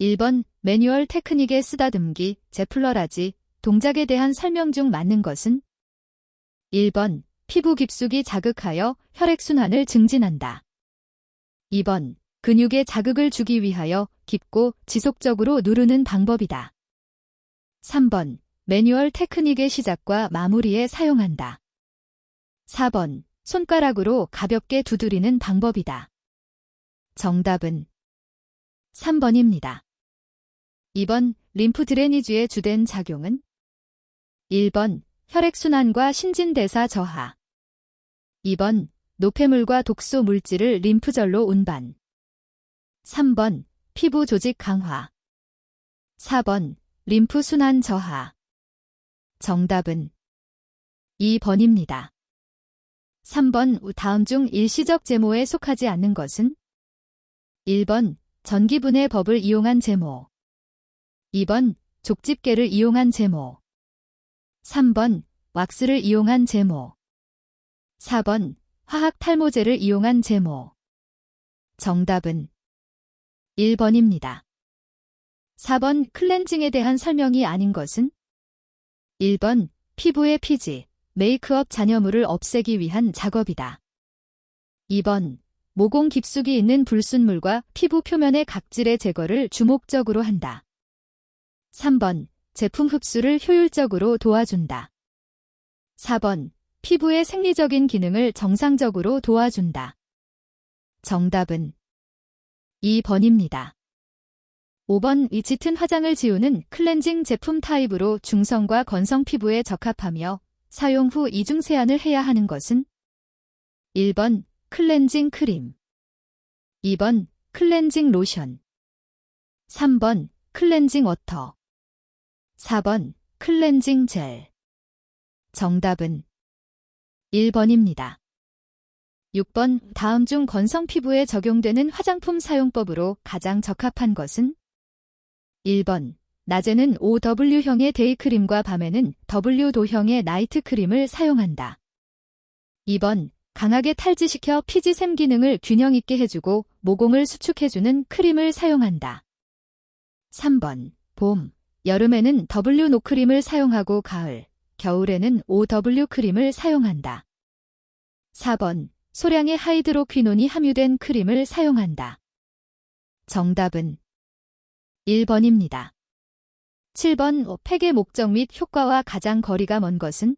1번 매뉴얼 테크닉의 쓰다듬기, 제플러라지, 동작에 대한 설명 중 맞는 것은? 1번 피부 깊숙이 자극하여 혈액순환을 증진한다. 2번 근육에 자극을 주기 위하여 깊고 지속적으로 누르는 방법이다. 3번 매뉴얼 테크닉의 시작과 마무리에 사용한다. 4번 손가락으로 가볍게 두드리는 방법이다. 정답은 3번입니다. 2번 림프 드레니지의 주된 작용은? 1번 혈액순환과 신진대사 저하. 2번 노폐물과 독소 물질을 림프절로 운반. 3번 피부 조직 강화. 4번 림프 순환 저하. 정답은 2번입니다. 3번 다음 중 일시적 제모에 속하지 않는 것은? 1번 전기분해 법을 이용한 제모. 2번 족집게를 이용한 제모. 3번 왁스를 이용한 제모. 4번 화학 탈모제를 이용한 제모. 정답은 1번입니다. 4번 클렌징에 대한 설명이 아닌 것은? 1번 피부의 피지, 메이크업 잔여물을 없애기 위한 작업이다. 2번 모공 깊숙이 있는 불순물과 피부 표면의 각질의 제거를 주목적으로 한다. 3번 제품 흡수를 효율적으로 도와준다. 4번 피부의 생리적인 기능을 정상적으로 도와준다. 정답은 2번입니다. 5번 이 짙은 화장을 지우는 클렌징 제품 타입으로 중성과 건성 피부에 적합하며 사용 후 이중 세안을 해야 하는 것은? 1번 클렌징 크림. 2번 클렌징 로션. 3번 클렌징 워터. 4번 클렌징 젤. 정답은 1번입니다. 6번 다음 중 건성 피부에 적용되는 화장품 사용법으로 가장 적합한 것은? 1번 낮에는 OW형의 데이크림과 밤에는 W도형의 나이트크림을 사용한다. 2번 강하게 탈지시켜 피지샘 기능을 균형 있게 해주고 모공을 수축해주는 크림을 사용한다. 3번 봄, 여름에는 W 노크림을 사용하고 가을, 겨울에는 OW 크림을 사용한다. 4번 소량의 하이드로퀴논이 함유된 크림을 사용한다. 정답은 1번입니다. 7번 팩의 목적 및 효과와 가장 거리가 먼 것은?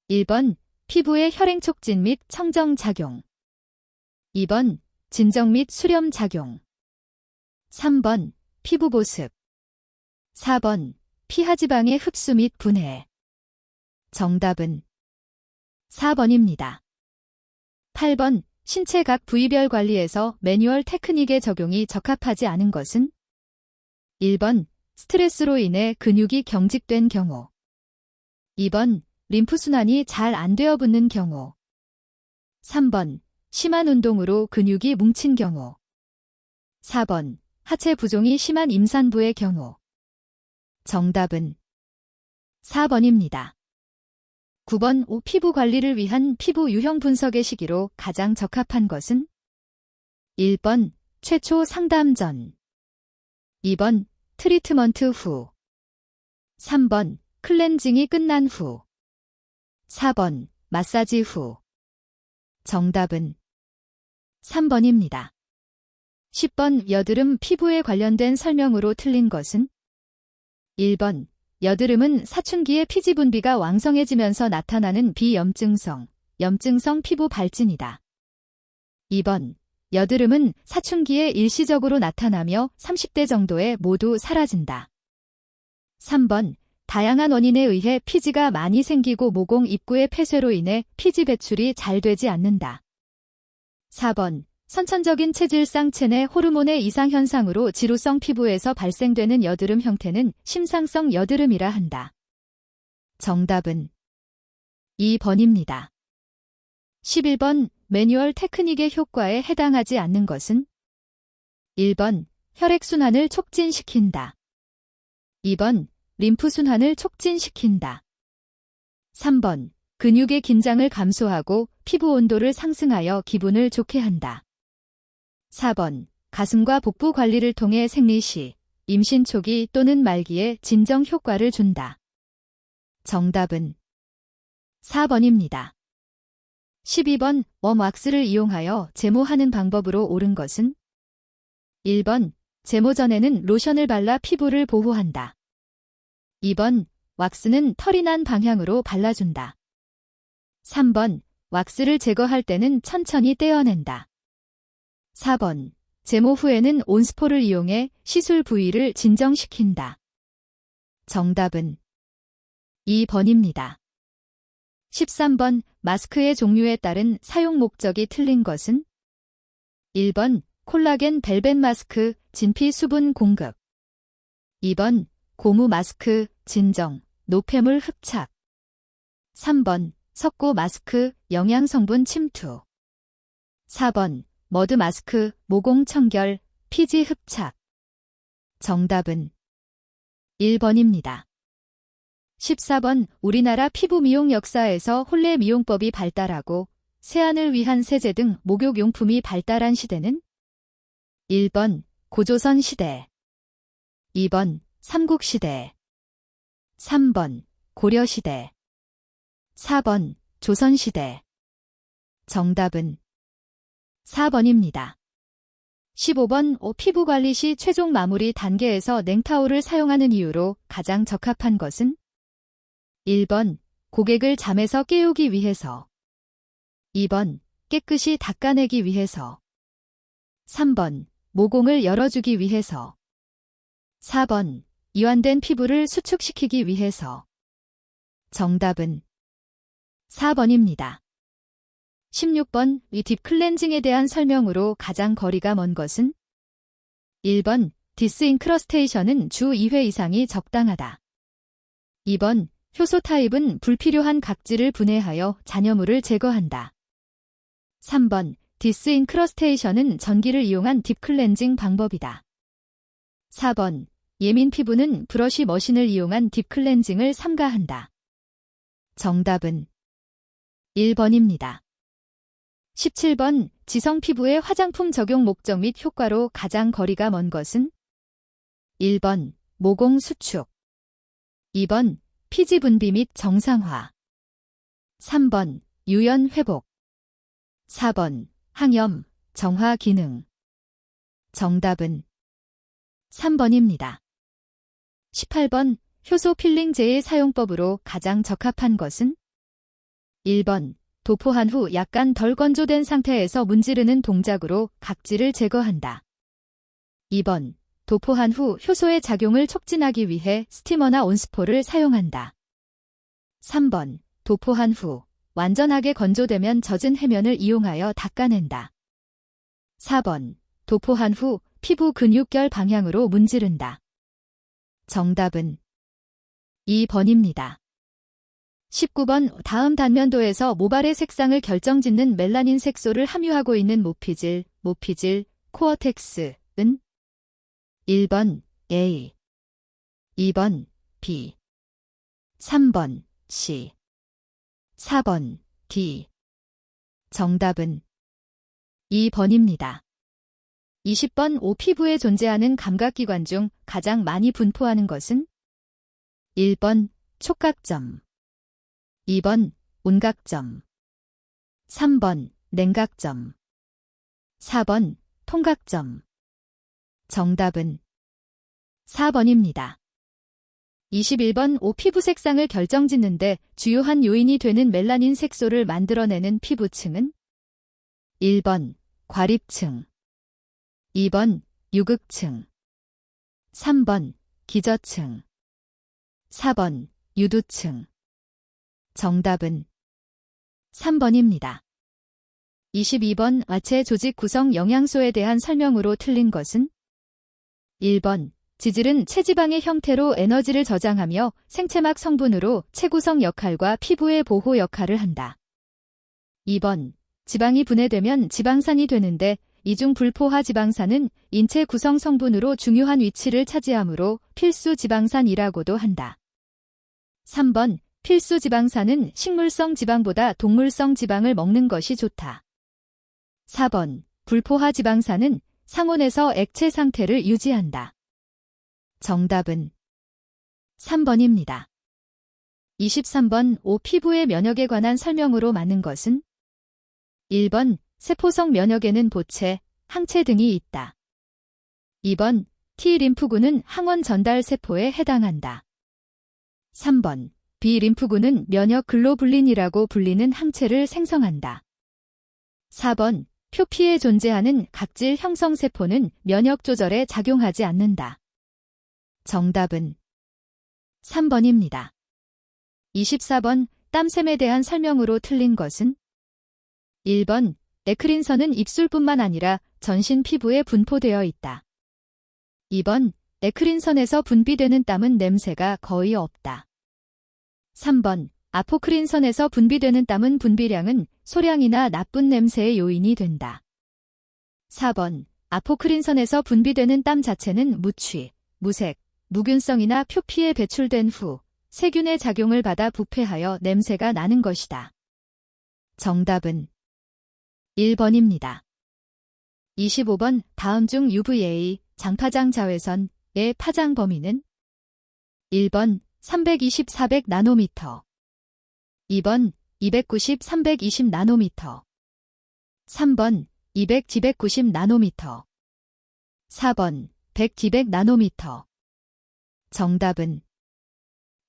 1번 피부의 혈행 촉진 및 청정 작용. 2번 진정 및 수렴 작용. 3번 피부 보습. 4번 피하지방의 흡수 및 분해. 정답은 4번입니다. 8번 신체 각 부위별 관리에서 매뉴얼 테크닉의 적용이 적합하지 않은 것은? 1번 스트레스로 인해 근육이 경직된 경우. 2번 림프순환이 잘 안 되어 붙는 경우. 3번 심한 운동으로 근육이 뭉친 경우. 4번 하체 부종이 심한 임산부의 경우. 정답은 4번입니다. 9번 피부 관리를 위한 피부 유형 분석의 시기로 가장 적합한 것은? 1번 최초 상담 전. 2번 트리트먼트 후. 3번 클렌징이 끝난 후. 4번 마사지 후. 정답은 3번입니다. 10번 여드름 피부에 관련된 설명으로 틀린 것은? 1번 여드름은 사춘기의 피지 분비가 왕성해지면서 나타나는 비염증성, 염증성 피부 발진이다. 2번 여드름은 사춘기에 일시적으로 나타나며 30대 정도에 모두 사라진다. 3번 다양한 원인에 의해 피지가 많이 생기고 모공 입구의 폐쇄로 인해 피지 배출이 잘 되지 않는다. 4번 선천적인 체질상 체내 호르몬의 이상 현상으로 지루성 피부에서 발생되는 여드름 형태는 심상성 여드름이라 한다. 정답은 2번입니다. 11번 매뉴얼 테크닉의 효과에 해당하지 않는 것은? 1번 혈액순환을 촉진시킨다. 2번 림프순환을 촉진시킨다. 3번 근육의 긴장을 감소하고 피부 온도를 상승하여 기분을 좋게 한다. 4번 가슴과 복부 관리를 통해 생리 시, 임신 초기 또는 말기에 진정 효과를 준다. 정답은 4번입니다. 12번 웜왁스를 이용하여 제모하는 방법으로 옳은 것은? 1번 제모 전에는 로션을 발라 피부를 보호한다. 2번 왁스는 털이 난 방향으로 발라준다. 3번 왁스를 제거할 때는 천천히 떼어낸다. 4번 제모 후에는 온스포를 이용해 시술 부위를 진정시킨다. 정답은 2번입니다. 13번 마스크의 종류에 따른 사용 목적이 틀린 것은? 1번 콜라겐 벨벳 마스크, 진피 수분 공급. 2번 고무 마스크, 진정, 노폐물 흡착. 3번 석고 마스크, 영양성분 침투. 4번 머드 마스크, 모공 청결, 피지 흡착. 정답은 1번입니다. 14번 우리나라 피부 미용 역사에서 혼례 미용법이 발달하고 세안을 위한 세제 등 목욕용품이 발달한 시대는? 1번 고조선 시대. 2번 삼국시대. 3번 고려시대. 4번 조선시대. 정답은 4번입니다. 15번 피부 관리 시 최종 마무리 단계에서 냉타올을 사용하는 이유로 가장 적합한 것은? 1번 고객을 잠에서 깨우기 위해서. 2번 깨끗이 닦아내기 위해서. 3번 모공을 열어주기 위해서. 4번 이완된 피부를 수축시키기 위해서. 정답은 4번입니다. 16번 이 딥클렌징에 대한 설명으로 가장 거리가 먼 것은? 1번 디스인크러스테이션은 주 2회 이상이 적당하다. 2번 효소 타입은 불필요한 각질을 분해하여 잔여물을 제거한다. 3번 디스인크러스테이션은 전기를 이용한 딥클렌징 방법이다. 4번 예민 피부는 브러쉬 머신을 이용한 딥클렌징을 삼가한다. 정답은 1번입니다. 17번 지성 피부의 화장품 적용 목적 및 효과로 가장 거리가 먼 것은? 1번 모공 수축. 2번 피지 분비 및 정상화. 3번 유연 회복. 4번 항염, 정화 기능. 정답은 3번입니다. 18번 효소 필링제의 사용법으로 가장 적합한 것은? 1번 도포한 후 약간 덜 건조된 상태에서 문지르는 동작으로 각질을 제거한다. 2번 도포한 후 효소의 작용을 촉진하기 위해 스티머나 온스포를 사용한다. 3번 도포한 후 완전하게 건조되면 젖은 해면을 이용하여 닦아낸다. 4번 도포한 후 피부 근육결 방향으로 문지른다. 정답은 2번입니다. 19번 다음 단면도에서 모발의 색상을 결정짓는 멜라닌 색소를 함유하고 있는 모피질, 코어텍스은? 1번 A, 2번 B, 3번 C, 4번 D. 정답은 2번입니다. 20번 피부에 존재하는 감각기관 중 가장 많이 분포하는 것은? 1번 촉각점. 2번 온각점. 3번 냉각점. 4번 통각점. 정답은 4번입니다. 21번 피부 색상을 결정짓는데 주요한 요인이 되는 멜라닌 색소를 만들어내는 피부층은? 1번 과립층. 2번 유극층. 3번 기저층. 4번 유두층. 정답은 3번입니다. 22번 하체 조직 구성 영양소에 대한 설명으로 틀린 것은? 1번 지질은 체지방의 형태로 에너지를 저장하며 생체막 성분으로 체구성 역할과 피부의 보호 역할을 한다. 2번 지방이 분해되면 지방산이 되는데 이중 불포화 지방산은 인체 구성 성분으로 중요한 위치를 차지하므로 필수 지방산이라고도 한다. 3번 필수 지방산은 식물성 지방보다 동물성 지방을 먹는 것이 좋다. 4번 불포화 지방산은 상온에서 액체 상태를 유지한다. 정답은 3번입니다. 23번 피부의 면역에 관한 설명으로 맞는 것은 1번 세포성 면역에는 보채, 항체 등이 있다. 2번 T림프구는 항원 전달 세포에 해당한다. 3번 B림프구는 면역 글로불린이라고 불리는 항체를 생성한다. 4번 표피에 존재하는 각질 형성 세포는 면역 조절에 작용하지 않는다. 정답은 3번입니다. 24번 땀샘에 대한 설명으로 틀린 것은 1번 에크린선은 입술뿐만 아니라 전신 피부에 분포되어 있다. 2번 에크린선에서 분비되는 땀은 냄새가 거의 없다. 3번 아포크린선에서 분비되는 땀은 분비량은 소량이나 나쁜 냄새의 요인이 된다. 4번 아포크린선에서 분비되는 땀 자체는 무취, 무색, 무균성이나 표피에 배출된 후 세균의 작용을 받아 부패하여 냄새가 나는 것이다. 정답은 1번입니다. 25번 다음 중 UVA 장파장 자외선의 파장 범위는 1번 320, 400 나노미터 2번 290, 320 나노미터 3번 200, 290 나노미터 4번 100, 200 나노미터 정답은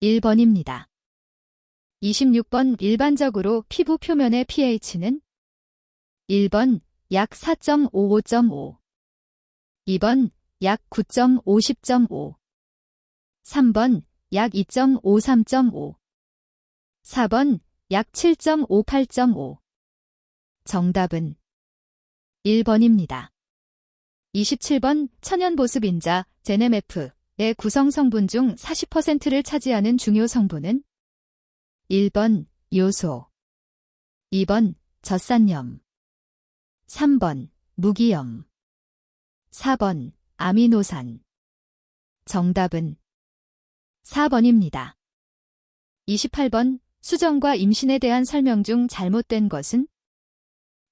1번입니다. 26번 일반적으로 피부 표면의 pH는 1번 약 4.55.5 2번 약 9.5, 10.5 3번 약 2.53.5 4번 약 7.5, 8.5 정답은 1번입니다. 27번 천연보습인자 ZenMF의 구성 성분 중 40%를 차지하는 중요 성분은 1번 요소 2번 젖산염 3번 무기염 4번 아미노산 정답은 4번입니다. 28번 수정과 임신에 대한 설명 중 잘못된 것은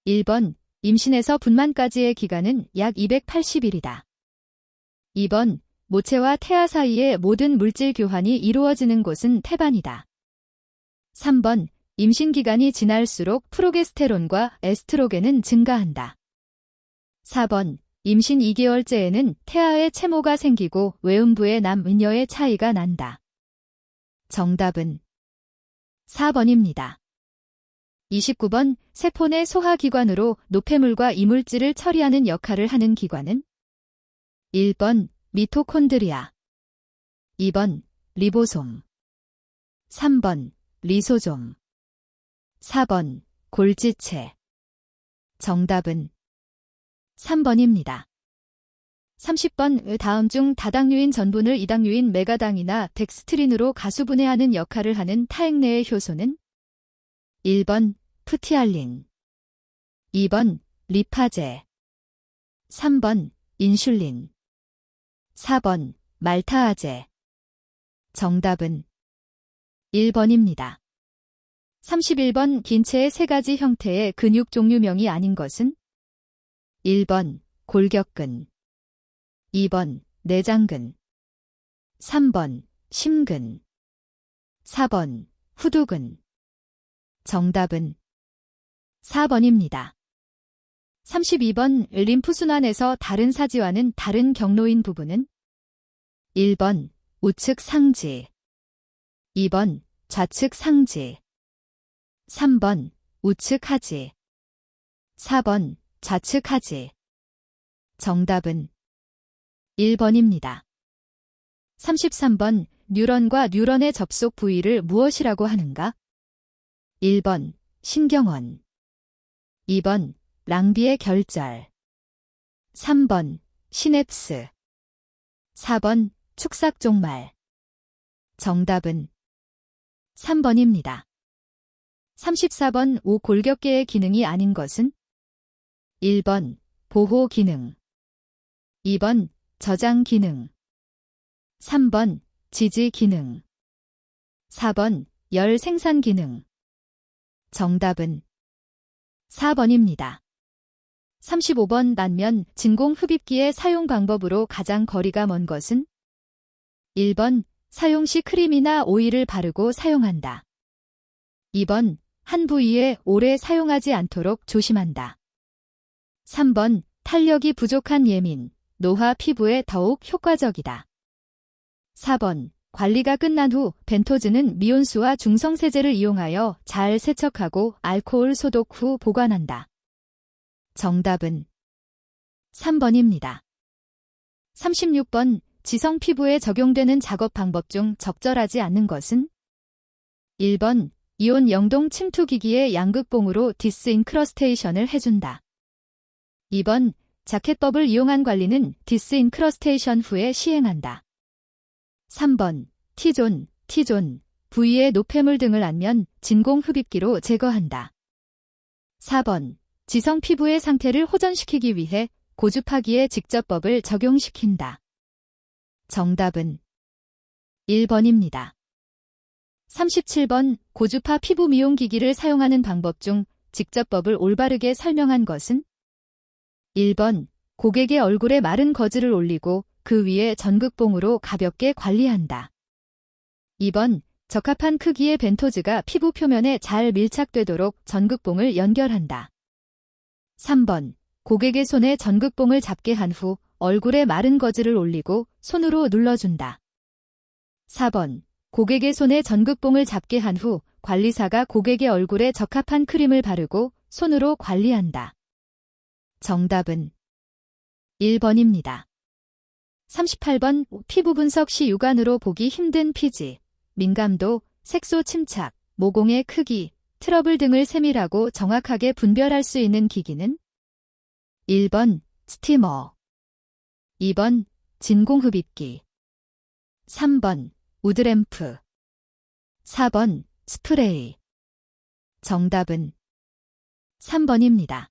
1번 임신에서 분만까지의 기간은 약 280일이다. 2번 모체와 태아 사이의 모든 물질 교환이 이루어지는 곳은 태반이다. 3번 임신 기간이 지날수록 프로게스테론과 에스트로겐은 증가한다. 4번 임신 2개월째에는 태아의 채모가 생기고 외음부의 남녀의 차이가 난다. 정답은 4번입니다. 29번 세포 내 소화기관으로 노폐물과 이물질을 처리하는 역할을 하는 기관은 1번 미토콘드리아 2번 리보솜 3번 리소솜 4번 골지체 정답은 3번입니다. 30번 다음 중 다당류인 전분을 이당류인 메가당이나 덱스트린으로 가수분해하는 역할을 하는 타액 내의 효소는 1번 프티알린 2번 리파제 3번 인슐린 4번 말타아제 정답은 1번입니다. 31번 긴체의 세 가지 형태의 근육 종류명이 아닌 것은 1번 골격근 2번 내장근 3번 심근 4번 후두근 정답은 4번입니다. 32번 림프순환에서 다른 사지와는 다른 경로인 부분은 1번 우측 상지 2번 좌측 상지 3번 우측 하지 4번 좌측 하지 정답은 1번입니다. 33번 뉴런과 뉴런의 접속 부위를 무엇이라고 하는가? 1번 신경원 2번 랑비의 결절 3번 시냅스 4번 축삭종말 정답은 3번입니다. 34번 오골격계의 기능이 아닌 것은 1번 보호 기능 2번 저장 기능 3번 지지 기능 4번 열 생산 기능 정답은 4번입니다. 35번 난면 진공 흡입기의 사용 방법으로 가장 거리가 먼 것은? 1번 사용 시 크림이나 오일을 바르고 사용한다. 2번 한 부위에 오래 사용하지 않도록 조심한다. 3번 탄력이 부족한 예민, 노화 피부에 더욱 효과적이다. 4번 관리가 끝난 후 벤토즈는 미온수와 중성세제를 이용하여 잘 세척하고 알코올 소독 후 보관한다. 정답은 3번입니다. 36번 지성 피부에 적용되는 작업 방법 중 적절하지 않는 것은? 1번 이온 영동 침투 기기의 양극봉으로 디스인크러스테이션을 해준다. 2번 자켓법을 이용한 관리는 디스인크러스테이션 후에 시행한다. 3번 T존, 부위에 노폐물 등을 안면 진공 흡입기로 제거한다. 4번 지성 피부의 상태를 호전시키기 위해 고주파기의 직접법을 적용시킨다. 정답은 1번입니다. 37번 고주파 피부 미용 기기를 사용하는 방법 중 직접법을 올바르게 설명한 것은? 1번 고객의 얼굴에 마른 거즈를 올리고 그 위에 전극봉으로 가볍게 관리한다. 2번 적합한 크기의 벤토즈가 피부 표면에 잘 밀착되도록 전극봉을 연결한다. 3번 고객의 손에 전극봉을 잡게 한 후 얼굴에 마른 거즈를 올리고 손으로 눌러준다. 4번 고객의 손에 전극봉을 잡게 한 후 관리사가 고객의 얼굴에 적합한 크림을 바르고 손으로 관리한다. 정답은 1번입니다. 38번 피부 분석 시 육안으로 보기 힘든 피지, 민감도, 색소 침착, 모공의 크기, 트러블 등을 세밀하고 정확하게 분별할 수 있는 기기는? 1번 스티머, 2번 진공흡입기, 3번 우드램프, 4번 스프레이. 정답은 3번입니다.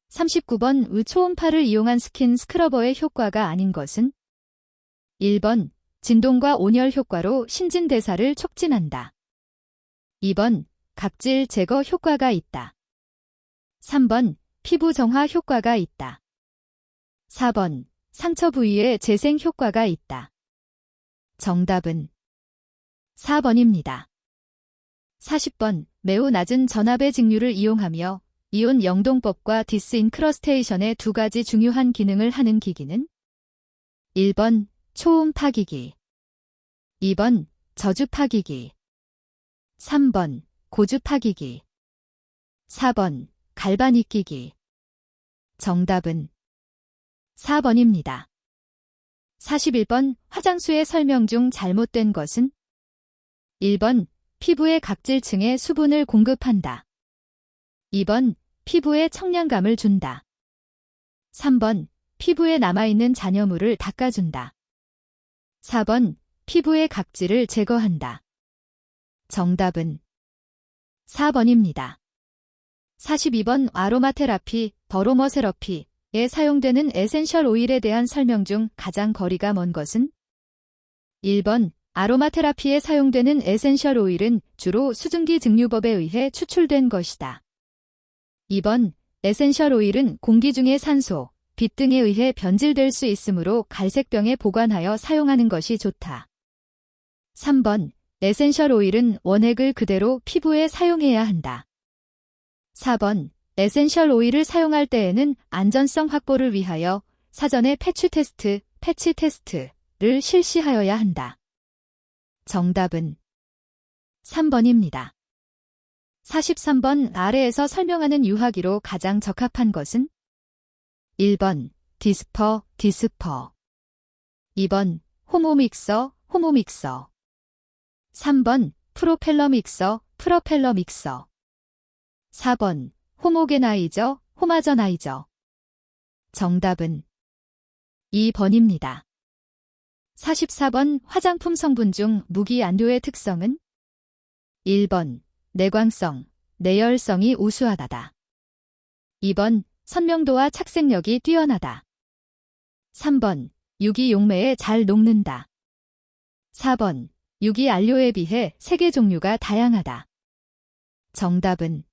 39번 초음파를 이용한 스킨 스크러버의 효과가 아닌 것은? 1번 진동과 온열 효과로 신진대사를 촉진한다. 2번 각질 제거 효과가 있다. 3번 피부 정화 효과가 있다. 4번 상처 부위에 재생 효과가 있다. 정답은 4번입니다. 40번 매우 낮은 전압의 직류를 이용하며 이온 영동법과 디스인크러스테이션의 두 가지 중요한 기능을 하는 기기는? 1번 초음파기기, 2번 저주파기기, 3번 고주파기기, 4번 갈바닉기기. 정답은 4번입니다. 41번 화장수의 설명 중 잘못된 것은? 1번 피부의 각질층에 수분을 공급한다. 2번 피부에 청량감을 준다. 3번 피부에 남아있는 잔여물을 닦아준다. 4번 피부의 각질을 제거한다. 정답은 4번입니다. 42번 아로마 테라피, 더로머세러피에 사용되는 에센셜 오일에 대한 설명 중 가장 거리가 먼 것은? 1번 아로마 테라피에 사용되는 에센셜 오일은 주로 수증기 증류법에 의해 추출된 것이다. 2번 에센셜 오일은 공기 중의 산소, 빛 등에 의해 변질될 수 있으므로 갈색병에 보관하여 사용하는 것이 좋다. 3번 에센셜 오일은 원액을 그대로 피부에 사용해야 한다. 4번 에센셜 오일을 사용할 때에는 안전성 확보를 위하여 사전에 패치 테스트를 실시하여야 한다. 정답은 3번입니다. 43번 아래에서 설명하는 유화기로 가장 적합한 것은? 1번 디스퍼, 2번 호모믹서, 3번 프로펠러 믹서, 4번 호모게나이저, 호마저나이저. 정답은 2번입니다. 44번 화장품 성분 중 무기안료의 특성은? 1번 내광성, 내열성이 우수하다. 2번 선명도와 착색력이 뛰어나다. 3번 유기용매에 잘 녹는다. 4번 유기안료에 비해 색의 종류가 다양하다. 정답은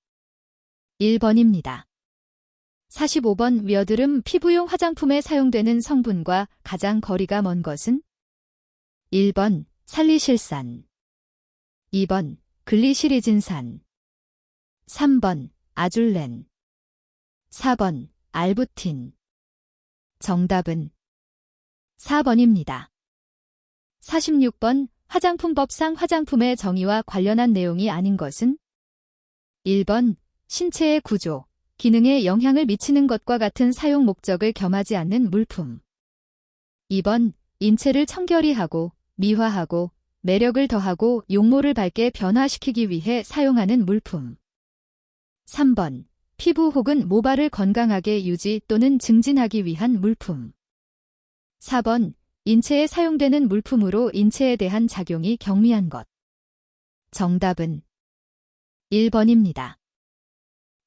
1번입니다. 45번 여드름 피부용 화장품에 사용되는 성분과 가장 거리가 먼 것은? 1번 살리실산, 2번 글리시리진산, 3번 아줄렌, 4번 알부틴. 정답은 4번입니다. 46번 화장품법상 화장품의 정의와 관련한 내용이 아닌 것은? 1번 신체의 구조, 기능에 영향을 미치는 것과 같은 사용 목적을 겸하지 않는 물품. 2번 인체를 청결히 하고 미화하고 매력을 더하고 용모를 밝게 변화시키기 위해 사용하는 물품. 3번 피부 혹은 모발을 건강하게 유지 또는 증진하기 위한 물품. 4번 인체에 사용되는 물품으로 인체에 대한 작용이 경미한 것. 정답은 1번입니다.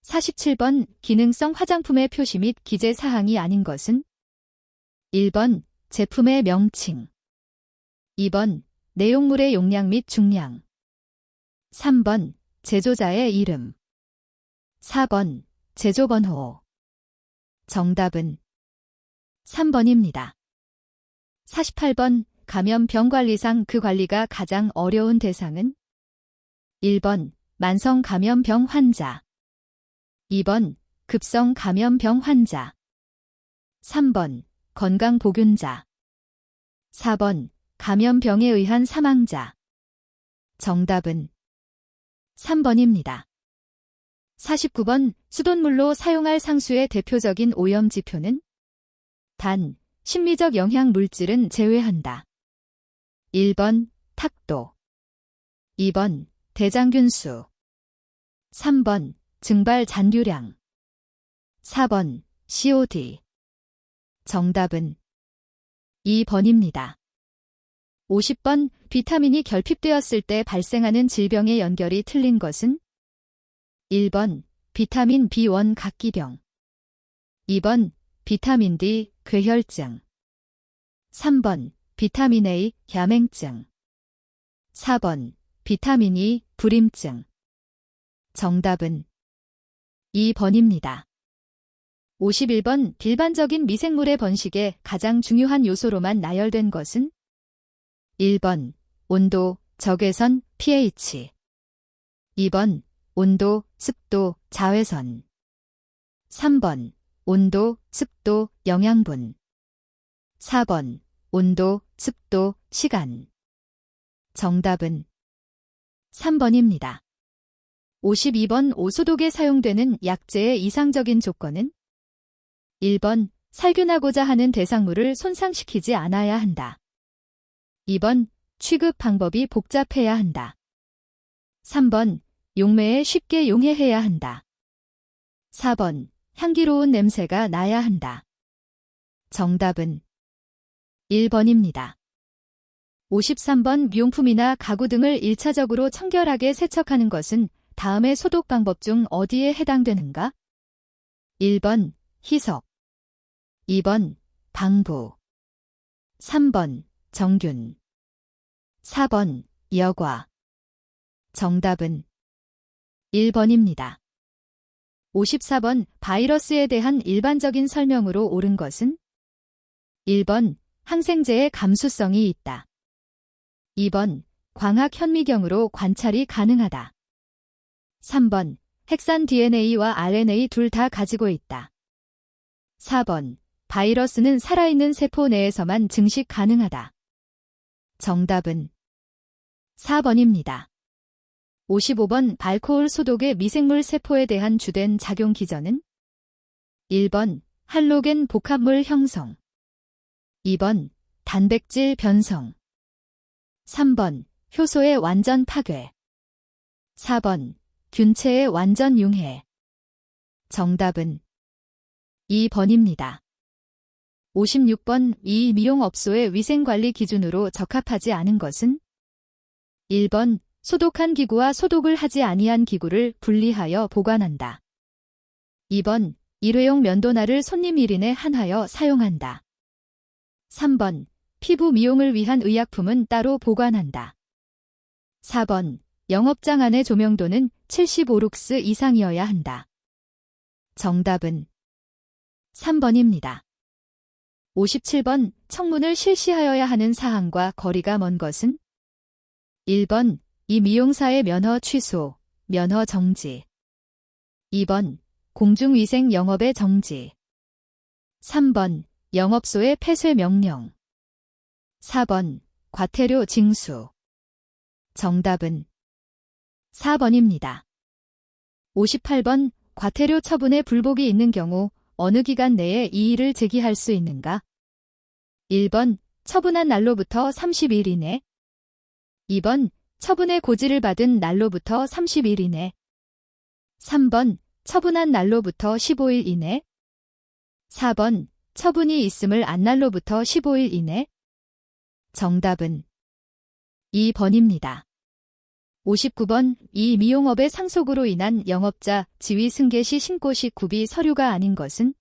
47번 기능성 화장품의 표시 및 기재 사항이 아닌 것은? 1번 제품의 명칭, 2번 내용물의 용량 및 중량, 3번 제조자의 이름, 4번 제조번호. 정답은 3번입니다. 48번 감염병 관리상 그 관리가 가장 어려운 대상은? 1번 만성 감염병 환자, 2번 급성 감염병 환자, 3번 건강보균자, 4번 감염병에 의한 사망자. 정답은 3번입니다. 49번 수돗물로 사용할 상수의 대표적인 오염 지표는? 단, 심미적 영향 물질은 제외한다. 1번 탁도, 2번 대장균수, 3번 증발 잔류량, 4번 COD. 정답은 2번입니다. 50번 비타민이 결핍되었을 때 발생하는 질병의 연결이 틀린 것은? 1번 비타민 B1 각기병, 2번 비타민 D 괴혈증, 3번 비타민 A 야맹증, 4번 비타민 E 불임증. 정답은 2번입니다. 51번 일반적인 미생물의 번식에 가장 중요한 요소로만 나열된 것은? 1번 온도, 적외선, pH, 2번 온도, 습도, 자외선, 3번 온도, 습도, 영양분, 4번 온도, 습도, 시간. 정답은 3번입니다. 52번 오소독에 사용되는 약재의 이상적인 조건은? 1번 살균하고자 하는 대상물을 손상시키지 않아야 한다. 2번 취급 방법이 복잡해야 한다. 3번 용매에 쉽게 용해해야 한다. 4번 향기로운 냄새가 나야 한다. 정답은 1번입니다. 53번 미용품이나 가구 등을 1차적으로 청결하게 세척하는 것은 다음의 소독 방법 중 어디에 해당되는가? 1번 희석, 2번 방부, 3번 정균, 4번 여과. 정답은 1번입니다. 54번 바이러스에 대한 일반적인 설명으로 옳은 것은? 1번 항생제의 감수성이 있다. 2번 광학 현미경으로 관찰이 가능하다. 3번 핵산 DNA와 RNA 둘 다 가지고 있다. 4번 바이러스는 살아있는 세포 내에서만 증식 가능하다. 정답은 4번입니다. 55번 발코올 소독의 미생물 세포에 대한 주된 작용 기전은? 1번 할로겐 복합물 형성, 2번 단백질 변성, 3번 효소의 완전 파괴, 4번 균체의 완전 융해. 정답은 2번입니다. 56번 이 미용업소의 위생관리 기준으로 적합하지 않은 것은? 1번 소독한 기구와 소독을 하지 아니한 기구를 분리하여 보관한다. 2번 일회용 면도날을 손님 1인에 한하여 사용한다. 3번 피부 미용을 위한 의약품은 따로 보관한다. 4번 영업장 안의 조명도는 75룩스 이상이어야 한다. 정답은 3번입니다. 57번 청문을 실시하여야 하는 사항과 거리가 먼 것은 1번 이 미용사의 면허 취소, 면허 정지 2번 공중위생 영업의 정지 3번 영업소의 폐쇄 명령 4번 과태료 징수 정답은 4번입니다. 58번 과태료 처분에 불복이 있는 경우 어느 기간 내에 이의를 제기할 수 있는가? 1번 처분한 날로부터 30일 이내 2번 처분의 고지를 받은 날로부터 30일 이내 3번 처분한 날로부터 15일 이내 4번 처분이 있음을 안 날로부터 15일 이내 정답은 2번입니다. 59번 이 미용업의 상속으로 인한 영업자 지위 승계 시 신고 시 구비 서류가 아닌 것은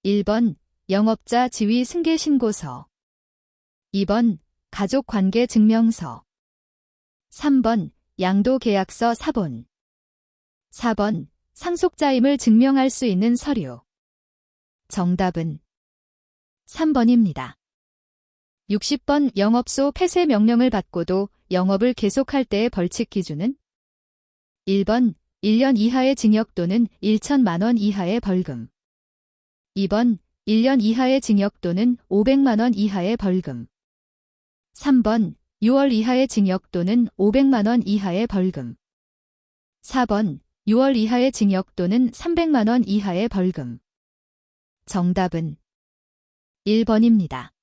1번 영업자 지위 승계 신고서 2번 가족관계 증명서 3번 양도계약서 사본 4번 상속자임을 증명할 수 있는 서류 정답은 3번입니다. 60번 영업소 폐쇄 명령을 받고도 영업을 계속할 때의 벌칙 기준은 1번 1년 이하의 징역 또는 1천만 원 이하의 벌금 2번 1년 이하의 징역 또는 500만 원 이하의 벌금 3번 6월 이하의 징역 또는 500만 원 이하의 벌금 4번 6월 이하의 징역 또는 300만 원 이하의 벌금 정답은 1번입니다.